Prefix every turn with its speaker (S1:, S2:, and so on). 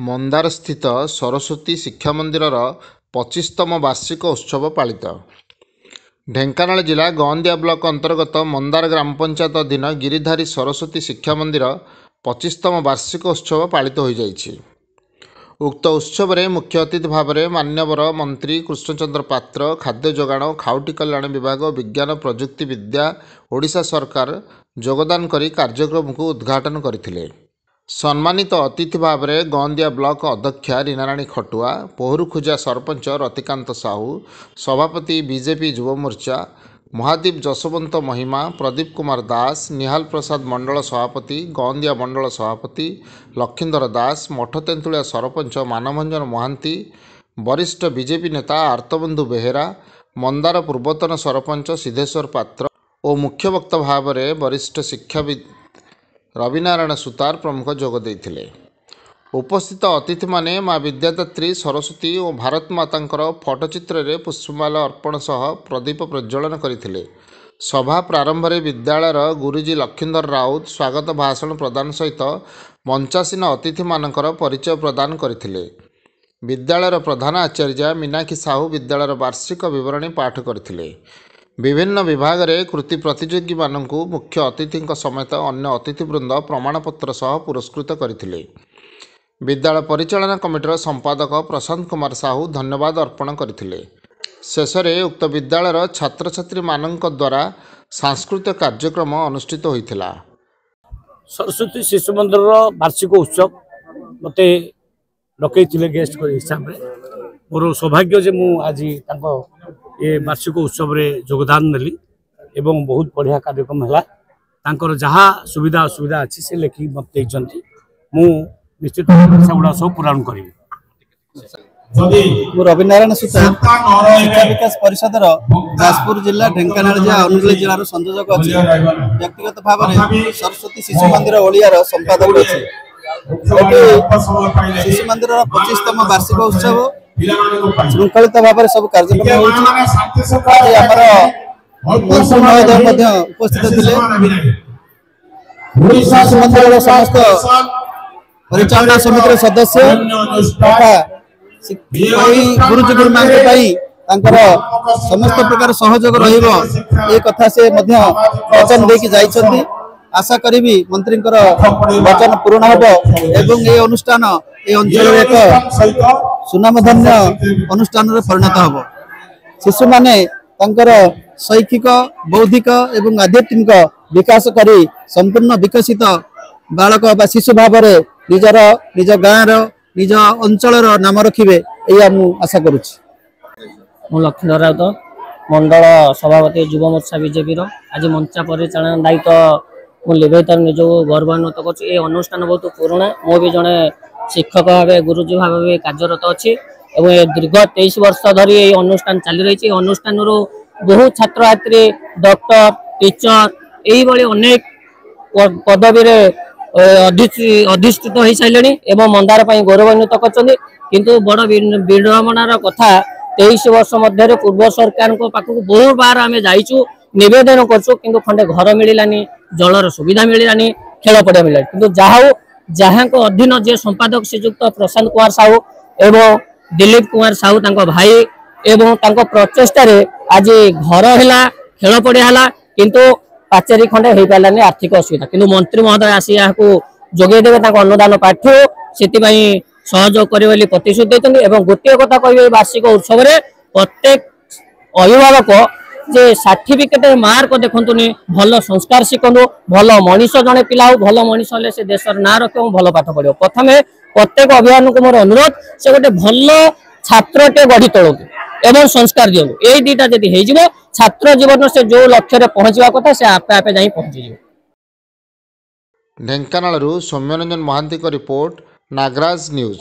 S1: मंदार स्थित सरस्वती शिक्षा मंदिर 25तम वार्षिक उत्सव पालित। ढेंकानाल जिला गंदिया ब्लॉक अंतर्गत मंदार ग्राम पंचायत अधीन गिरिधारी सरस्वती शिक्षा मंदिर 25तम वार्षिक उत्सव पालित हो जाइछि। उक्त उत्सव में मुख्य अतिथि भाव में मान्यवर मंत्री कृष्णचंद्र पात्र, खाद्य जोगाण खाउटी कल्याण विभाग, विज्ञान प्रजुक्ति विद्या ओडिशा सरकार योगदान करी कार्यक्रम को उद्घाटन करथिले। सम्मानित अतिथि भाव में गंदिया ब्लॉक अध्यक्षा रीनाराणी खटुआ, पोहरुखुजा सरपंच रतिकांत साहू, सभापति बीजेपी युव मोर्चा महादीप जसवंत महिमा, प्रदीप कुमार दास, निहाल प्रसाद मंडल सभापति, गंदिया मंडल सभापति लक्षिंदर दास, मठ तेंतुलिया सरपंच मानभंजन महांती, वरिष्ठ बीजेपी नेता आर्तबंधु बेहेरा, मंदार पूर्वतन सरपंच सिद्धेश्वर पात्र और मुख्य वक्ता भाव में वरिष्ठ शिक्षाविद रविनारायण सुतार प्रमुख जोग देइथिले। उपस्थित अतिथि माने माँ विद्यादात्री सरस्वती और भारत मातांकर फटोचित्र रे पुष्पमाला अर्पण सह प्रदीप प्रज्वलन करथिले। सभा प्रारंभ में विद्यालयर गुरुजी लक्षिंदर राउत स्वागत भाषण प्रदान सहित मंचासीन अतिथि मानकर परिचय प्रदान करथिले। विद्यालयर प्रधान आचार्य मीनाक्षी साहू विद्यालयर वार्षिक विवरणी पाठ करथिले। विभिन्न विभाग रे कृति प्रतियोगी माननकु मुख्य अतिथि समेत अन्य अतिथिवृंद प्रमाणपत्र सह पुरस्कृत करथिले। विद्यालय परिचालना कमिटीर संपादक प्रशांत कुमार साहू धन्यवाद अर्पण करथिले। शेष में उक्त विद्यालयर छात्र छात्री मानक द्वारा सांस्कृतिक कार्यक्रम अनुष्ठित होइथिला।
S2: सरस्वती शिशु मंदिर वार्षिक उत्सव मते डकैथिले गेस्ट हिसाब से मोर सौभाग्य जे मु आज ये वार्षिक उत्सव रे योगदान नेली एवं बहुत बढ़िया कार्यक्रम है। तांकर जहाँ सुविधा असुविधा अच्छी से लेखिक मत देइछंती मु निश्चित गुड़ा सब पूरण करी।
S3: रविनारायण सुतार शिक्षा विकास परिषद जाजपुर जिला ढेंकानाल जिला अनुगुल जिलार संयोजक अच्छी। व्यक्तिगत भाव में सरस्वती शिशु मंदिर ओडियार संपादक अच्छी। शिशु मंदिर 25तम वार्षिक उत्सव श्रृंखलित भाव में सब कार्यक्रम मंत्री महोदय उपस्थित थे। शिशु मंदिर समस्त परिचालना समिति सदस्य तथा गुरुजी गुरुमा समस्त प्रकार सहयोग रही कथा से वचन देकी जाइछंती। आशा करी मंत्री वचन पूर्ण होब एवं ये अनुष्ठान ये अंचल एक सुनामधन्य अनुष्ठान परिणत होब। शिशु माने तांकर शैक्षिक बौद्धिक एवं आध्यात्मिक विकास करी संपूर्ण विकसित बालक बा शिशु भाव में निज गाँव निज अंचल नाम रखिए या आशा करुच्ची।
S4: लक्ष्मण राउत मंडल सभापति युव मोर्चा बीजेपी आज मंचा परिचालन दायित्व मुझे निज गौरवान्वित कर। अनुष्ठान बहुत पुराणा। मु भी जड़े शिक्षक भाव गुरुजी भाव कार्यरत अच्छी और दीर्घ 23 वर्ष धरी ये अनुष्ठान चली रही। अनुष्ठान बहुत छात्र छात्री डॉक्टर टीचर यही अनेक पदवी अधिष्ठित हो सारे एवं मंदार गौरवान्वित कर। बड़ विडंबनार कथा 23 वर्ष मध्य पूर्व सरकार पाखक बहुत बार आम जाइचु नवेदन करूँ खंडे घर मिलानी, जलर सुविधा मिलानी, खेल पड़िया मिलानी। कि जहाँ अधीन जे संपादक श्रीजुक्त प्रशांत कुमार साहू एवं दिलीप कुमार साहू भाई एवं प्रचेषार आज घर है खेल पड़िया है किंतु पाचेरी खंडे हो पारानी आर्थिक असुविधा किंतु मंत्री महोदय आसी जोगेदेवे अनुदान पाठ्य से सहयोग कर प्रतिश्रुति देते। गोटे कथा कह वार्षिक उत्सव प्रत्येक अभिभावक जे सर्टिफिकेट मार्क देखुनि भल संस्कार शिखु भल मनीष जड़े पिला हो भल मनीष हेल्ले से देशर ना रखे भल पाठ पढ़ो। प्रथम प्रत्येक अभिभावक को मोर अनुरोध से गोटे भल छात्रटे गढ़ी तोलतु एवं संस्कार दियु। यही दुईटा जदि हो छात्र जीवन से जो लक्ष्य पहुंचा कथा से आपे आपे जाई पहुंची।
S1: Dhenkanal Soumyaranjan Mahanti report Nagaraj news.